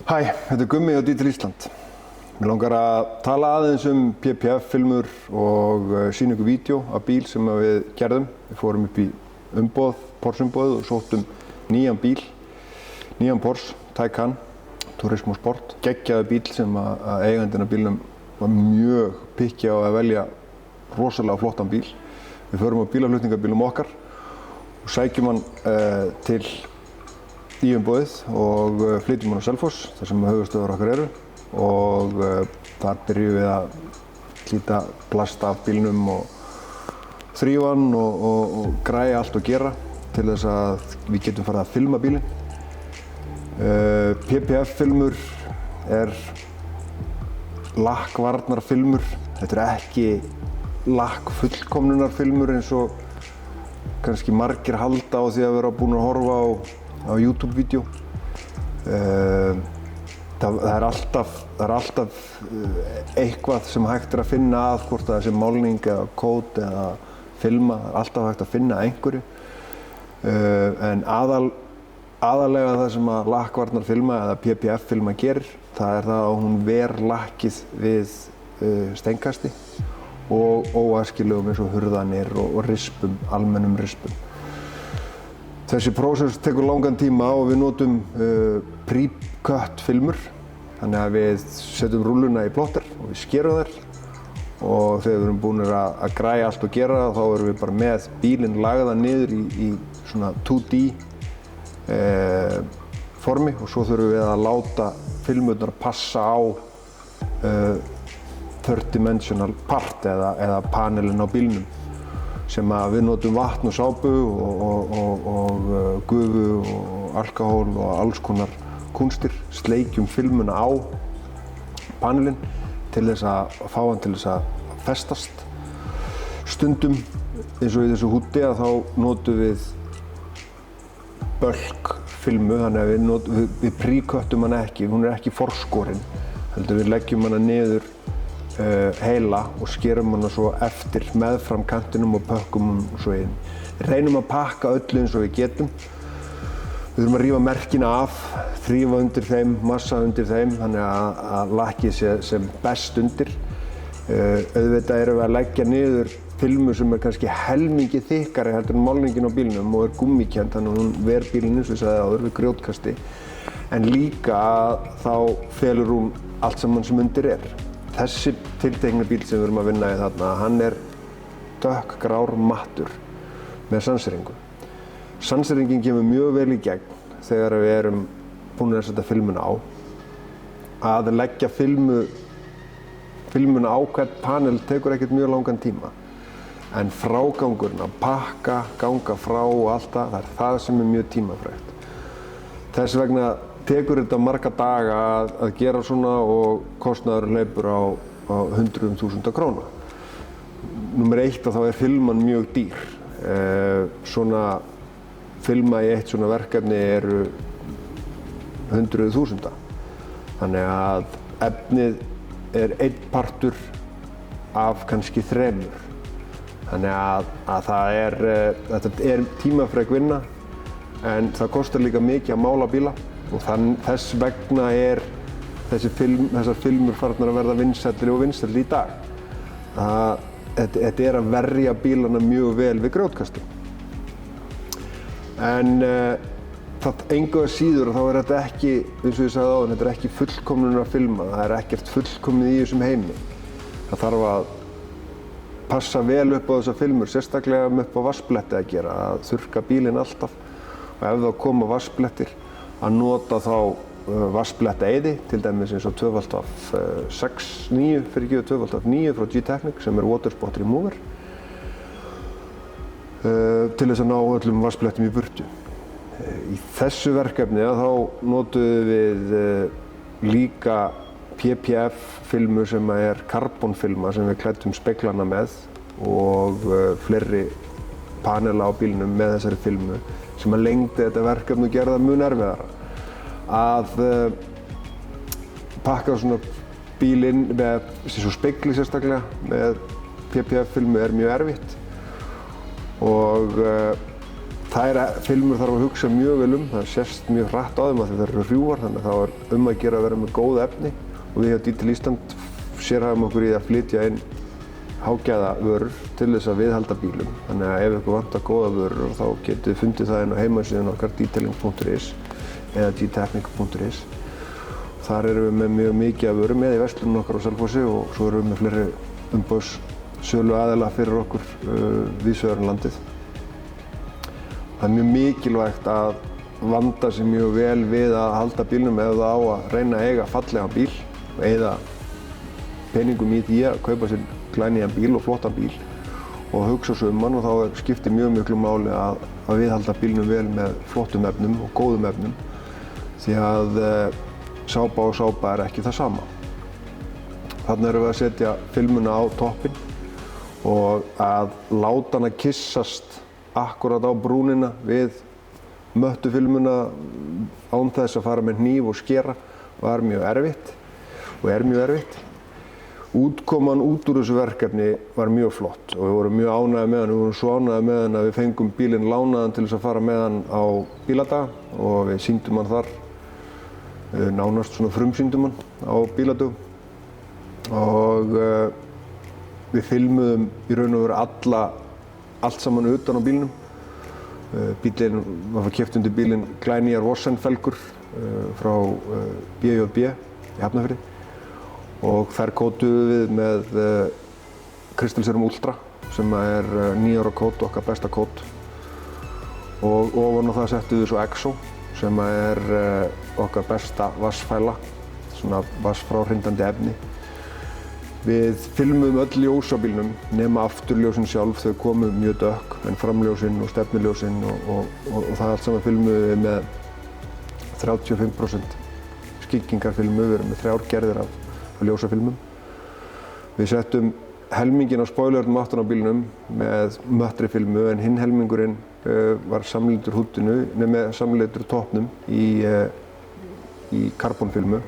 Hæ, þetta Gummi og Dítil Ísland. Mér langar að tala aðeins PPF-filmur og sýna ykkur vídeo af bíl sem við gerðum. Við fórum upp í umboð, Porsche-umboð og sóttum nýjan bíl, nýjan Porsche Taycan Turismo Sport. Geggjaður bíl sem að eigandinn af bílnum var mjög pikki á að velja rosalega flottan bíl. Við förum á bílaflutningabílum okkar og sækjum hann til í umboðið og flytjum hann á Selfoss, þar sem höfuðstöðvar okkar eru. Og þar byrjum við að hlýta plast af bílnum og þrífa hann og græja allt og gera til þess að við getum farið að filma bílinn. PPF-filmur er lakkvarnarfilmur. Þetta er ekki lakkfullkomnunarfilmur eins og kannski margir halda á því að vera búin að horfa á YouTube-vídeó. Það er alltaf eitthvað sem hægt er að finna að, hvort það sé málning eða kód eða filma. Það er alltaf hægt að finna einhverju. En aðalega það sem að lakkvarnarfilma eða PPF-filma gerir, það er það að hún ver lakkið við steinkasti og óæskilegum eins og hurðanir og rispum, almennum rispum. Þessi prósess tekur langan tíma og við notum pre-cut filmur. Þannig að við setjum rúlluna í plotter og við skerum þær og þegar við erum búinir að græja allt og gera þá erum við bara með bílinn lagðan niður í svona 2D formi og svo þurfum við að láta filmurnar passa á third dimensional part eða panelin á bílnum sem að við notum vatn og sápu og gufu og alkóhól og alls konar kúnstir, sleikjum filmuna á panelinn til þess að fá hann til þess að festast. Stundum, eins og í þessu húddi, að þá notum við bölkfilmu, þannig að við pre-cuttum hana ekki, hún er ekki forskorin, heldur við leggjum hana niður heila og skerum hana svo eftir meðfram kantinum og pökkum hún svo inn. Við reynum að pakka öllu eins og við getum. Við þurfum að rífa merkina af, þrífa undir þeim, massa undir þeim, þannig að lakkið sé sem best undir. Auðvitað erum við að leggja niður filmu sem er kannski helmingi þykkari heldur en málningin á bílnum og er gúmmíkennd, þannig að hún ver bílinn eins og ég sagði áður við grjótkasti. En líka þá felur hún allt saman sem undir er. Þessi tiltekna bíl sem við erum að vinna í þarna, hann er dökkgrár mattur með sanseringu. Sanseringin kemur mjög vel í gegn þegar við erum búin að setja filmuna á. Að leggja filmuna á hvern panel tekur ekkert mjög langan tíma. En frágangurinn að pakka, ganga frá og allt það er það sem er mjög tímafrekt. Þess vegna tekur þetta marga daga að gera svona og kostnaðurinn hleypur á hundruðum þúsunda króna. Númer 1 þá er filman mjög dýr. Filma í eitt svona verkefni eru hundruð þúsunda. Þannig að efnið er einn partur af kannski 3. Þannig að þetta er tímafrek vinna en það kostar líka mikið að mála bíla og þess vegna er þessar filmur farnar að verða vinsælli og vinsælli í dag. Þetta er að verja bílana mjög vel við grjótkasti. En engu að síður þá er þetta ekki, eins og ég sagði áðan, þetta er ekki fullkomnunar að filma, það er ekkert fullkomnið í þessum heimi. Það þarf að passa vel upp á þessar filmur, sérstaklega upp á vatnsbletti að gera, að þurrka bílinn alltaf og ef þá koma vatnsblettir að nota þá vatnsblettaeyði, til dæmis eins og 2V9 frá G-Technic sem er Water Spot Remover. Til þess að ná öllum vatnsblettum í burtu. Í þessu verkefni þá notuðum við líka PPF-filmu sem er karbonfilma sem við klæddum speglana með og fleiri panela á bílnum með þessari filmu sem að lengdi þetta verkefni og gerði það mun erfiðara. Að pakka svona bílinn með spegli sérstaklega með PPF-filmu er mjög erfitt og Þær filmur þarf að hugsa mjög vel það sést mjög hratt á þeim að þeir eru hrjúfar, þannig að það er að gera að vera með góð efni og við hjá Detail Ísland sérhæfum okkur í að flytja inn hágæða vörur til þess að viðhalda bílum. Þannig að ef ykkur vantar góða vörur þá getið þið fundið það inn á heimasíðunni okkar detailing.is eða detechnic.is. Þar erum við með mjög mikið af vörum með í verslunum okkar á Selfossi og svo erum við með fleiri umboðssölu aðila fyrir okkur víðsvegar um landið. Það er mjög mikilvægt að vanda sig mjög vel við að halda bílnum ef það á að reyna að eiga fallegan bíl og eyða peningum í því að kaupa sér glænýjan bíl og flottan bíl og hugsa svo hann og þá skiptir mjög miklu máli að viðhalda bílnum vel með flottum efnum og góðum efnum því að sápa og sápa er ekki það sama. Þarna erum við að setja filmuna á toppinn og að láta hana kyssast akkurat á brúnina við möttufilmuna án þess að fara með hníf og skera var mjög erfitt og er mjög erfitt. Útkoman út úr þessu verkefni var mjög flott og við vorum mjög ánægðir með hann. Við vorum svo ánægðir með hann að við fengum bílinn lánaðan til þess að fara með hann á bíladaga og við sýndum hann þar, nánast svona frumsýndum hann á bíladögum og við filmuðum í raun og veru allt saman utan á bílnum. Bílinn var keypt undir bílinn glænýjar Vossen-felgur frá BJB í Hafnarfirði og þær kótuðum við með Crystal Serum Ultra sem er 9 ára kót, okkar besta kót og ofan á það settum við svo Exo sem er okkar besta vatnsfæla, svona vatnsfráhrindandi efni. Við filmuðum öll ljós á bílnum nema afturljósin sjálf, þau komu mjög dökk en framljósin og stefnuljósin og það allt saman filmuðum við með 35% skyggingarfilmu, við erum með 3 gerðir af ljósafilmum. Við settum helminginn á spoilerunum aftan á bílnum með möttri filmu en hinn helmingurinn var samleiddur húddinu, með samleiddur toppnum í karbonfilmu.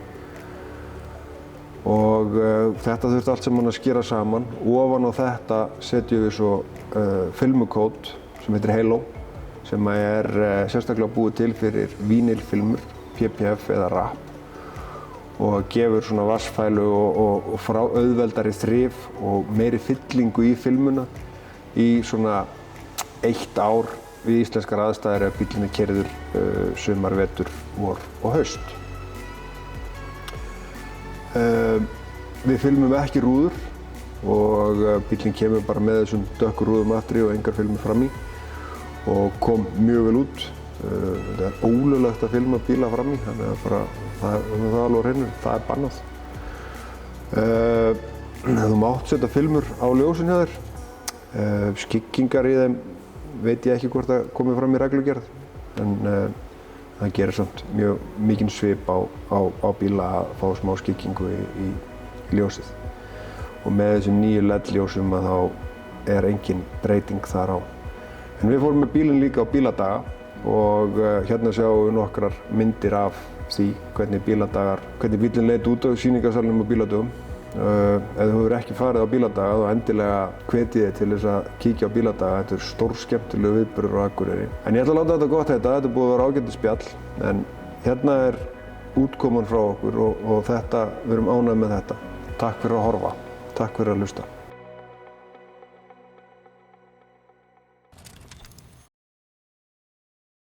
Og þetta þurfti allt saman að skera saman. Ofan á þetta setjum við svo filmukót sem heitir Halo sem er sérstaklega búið til fyrir vínilfilmur, PPF eða RAP og gefur svona vatnsfælu og frá auðveldari þrif og meiri fyllingu í filmuna í svona 1 ár við íslenskar aðstæður ef bíllinn er keyrður sumar, vetur, vor og haust. Við filmum ekki rúður og bíllinn kemur bara með þessum dökku rúðum aftri og engar filmur fram í og kom mjög vel út. Það er ólöglegt að filma bíla fram í, þannig að það er alveg á hreinu, það er bannað. Þú mátt setja filmur á ljósin hjá þér. Skyggingar í þeim veit ég ekki hvort það komið fram í reglugerð en það gerir samt mjög mikinn svip á bíla að fá smá skyggingu í ljósið. Og með þessum nýju LED-ljósum að þá er engin breyting þar á. En við fórum með bílinn líka á bíladaga og hérna sjáum við nokkrar myndir af því hvernig bílinn leit út á sýningarsalnum á bíladögum. Ef þú hefur ekki farið á bíladaga þá endilega hvet ég þig til þess að kíkja á bíladaga. Þetta er stórskemmtilegur viðburður á Akureyri. En ég ætla að láta þetta gott heita, þetta er búið að vera ágætis spjall. En hérna er útkoman frá okkur og þetta, við erum ánægð með þetta. Takk fyrir að horfa, takk fyrir að hlusta.